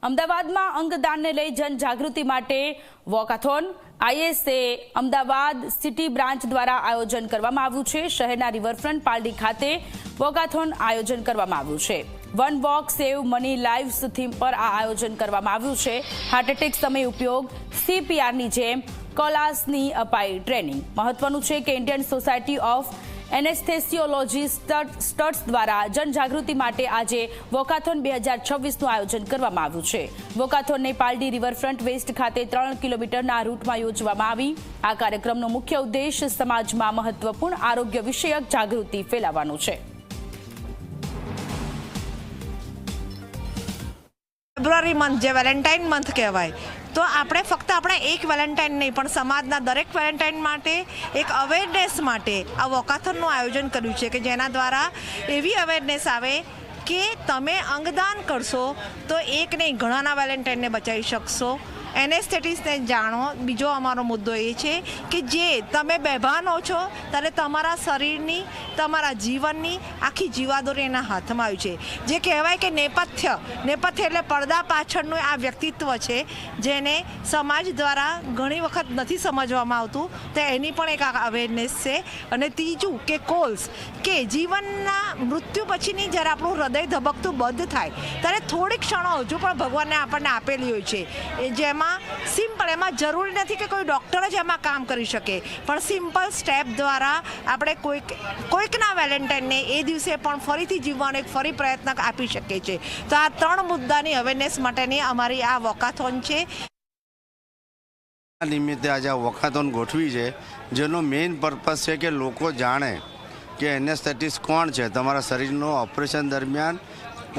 અમદાવાદમાં અંગદાનને લઈ જનજાગૃતિ માટે walkathon ISA Ahmedabad city branch દ્વારા આયોજન કરવામાં આવ્યું છે। શહેરના રિવરફ્રન્ટ પાલડી ખાતે વોકાથોન આયોજન કરવામાં આવ્યું છે। One walk save money lives theme પર આ આયોજન કરવામાં આવ્યું છે। હાર્ટ એટેક સમય ઉપયોગ સીપીઆરની જેમ કોલાસની અપાઈ ટ્રેનિંગ। મહત્વનું છે કે ઇન્ડિયન સોસાયટી ઓફ એનેસ્થેસિયોલોજી સ્ટટ્સ દ્વારા જનજાગૃતિ માટે આજે વોકાથોન 2026નું આયોજન કરવામાં આવ્યું છે। વોકાથોનને પાલડી રિવરફ્રન્ટ વેસ્ટ ખાતે 3 કિલોમીટરના રૂટમાં યોજવામાં આવી। આ કાર્યક્રમનો મુખ્ય ઉદ્દેશ સમાજમાં મહત્વપૂર્ણ આરોગ્ય વિષયક જાગૃતિ ફેલાવવાનો છે। ફેબ્રુઆરી મંથ જે વેલેન્ટાઇન મંથ કહેવાય, તો આપણે ફક્ત આપણા એક વેલેન્ટાઇન નહીં પણ સમાજના દરેક વેલેન્ટાઇન માટે એક અવેરનેસ માટે આ વોકાથોનનું આયોજન કર્યું છે કે જેના દ્વારા એવી અવેરનેસ આવે કે તમે અંગદાન કરશો તો એક નહીં ઘણાના વેલેન્ટાઇનને બચાવી શકશો। એનેસ્થેટિસને જાણો। બીજો અમારો મુદ્દો એ છે કે જે તમે બેભાન હો છો ત્યારે તમારા શરીરની તમારા જીવનની આખી જીવાદોરી એના હાથમાં આવ્યું છે। જે કહેવાય કે નેપથ્ય એટલે પડદા પાછળનું આ વ્યક્તિત્વ છે જેને સમાજ દ્વારા ઘણી વખત નથી સમજવામાં આવતું, તો એની પણ એક અવેરનેસ છે। અને ત્રીજું કે કોલ્સ કે જીવનના મૃત્યુ પછીની જ્યારે આપણું હૃદય ધબકતું બંધ થાય ત્યારે થોડીક ક્ષણો હજુ પણ ભગવાને આપણને આપેલી હોય છે, જેમાં સિમ્પલ, એમાં જરૂરી નથી કે કોઈ ડૉક્ટર જ એમાં કામ કરી શકે, પણ સિમ્પલ સ્ટેપ દ્વારા આપણે કોઈકના વેલેન્ટાઇનને એ દિવસે પણ ફરીથી જીવવાનો એક ફરી પ્રયત્ન આપી શકીએ છીએ। તો આ 3 મુદ્દાની અવેરનેસ માટેની અમારી આ વોકાથોન છે। આ નિમિત્તે આજે આ વોકાથોન ગોઠવી છે, જેનો મેઇન પર્પઝ છે કે લોકો જાણે કે એનેસ્થેટિસ કોણ છે। તમારા શરીરનો ઓપરેશન દરમિયાન,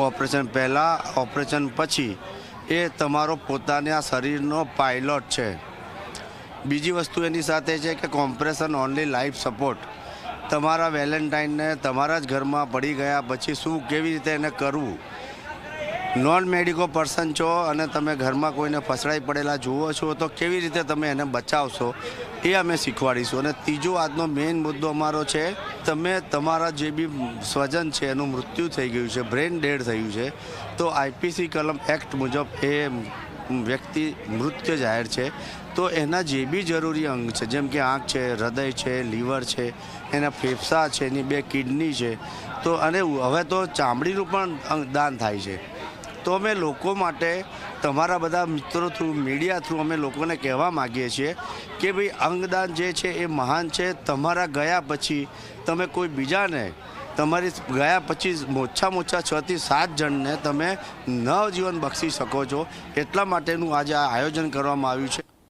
ઓપરેશન પહેલાં, ઓપરેશન પછી એ તમારો પોતાના શરીરનો પાયલોટ છે। બીજી વસ્તુ એની સાથે છે કે કોમ્પ્રેશન ઓનલી લાઈફ સપોર્ટ। તમારા વેલેન્ટાઇનને તમારા જ ઘરમાં પડી ગયા પછી શું કેવી રીતે એને કરવું। નોન મેડિકો પર્સન છો અને તમે ઘરમાં કોઈને ફસડાઈ પડેલા જુઓ છો તો કેવી રીતે તમે એને બચાવશો એ અમે શીખવાડીશું। અને ત્રીજો આજનો મેઇન મુદ્દો અમારો છે, તમે તમારા જે બી સ્વજન છે એનું મૃત્યુ થઈ ગયું છે, બ્રેન ડેડ થયું છે, તો આઈપીસી કલમ એક્ટ મુજબ એ વ્યક્તિ મૃત્યુ જાહેર છે। તો એના જે બી જરૂરી અંગ છે, જેમ કે આંખ છે, હૃદય છે, લીવર છે, એના ફેફસા છે, એની 2 કિડની છે, તો અને હવે તો ચામડીનું પણ દાન થાય છે। તો અમે લોકો માટે તમારા બધા મિત્રો થ્રુ, મીડિયા થ્રુ અમે લોકોને કહેવા માગીએ છીએ કે ભાઈ અંગદાન જે છે એ મહાન છે। તમારા ગયા પછી તમે કોઈ બીજાને, તમારી ગયા પછી ઓછામાં ઓછા 6 થી 7 જણને તમે નવજીવન બક્ષી શકો છો। એટલા માટેનું આજે આ આયોજન કરવામાં આવ્યું છે।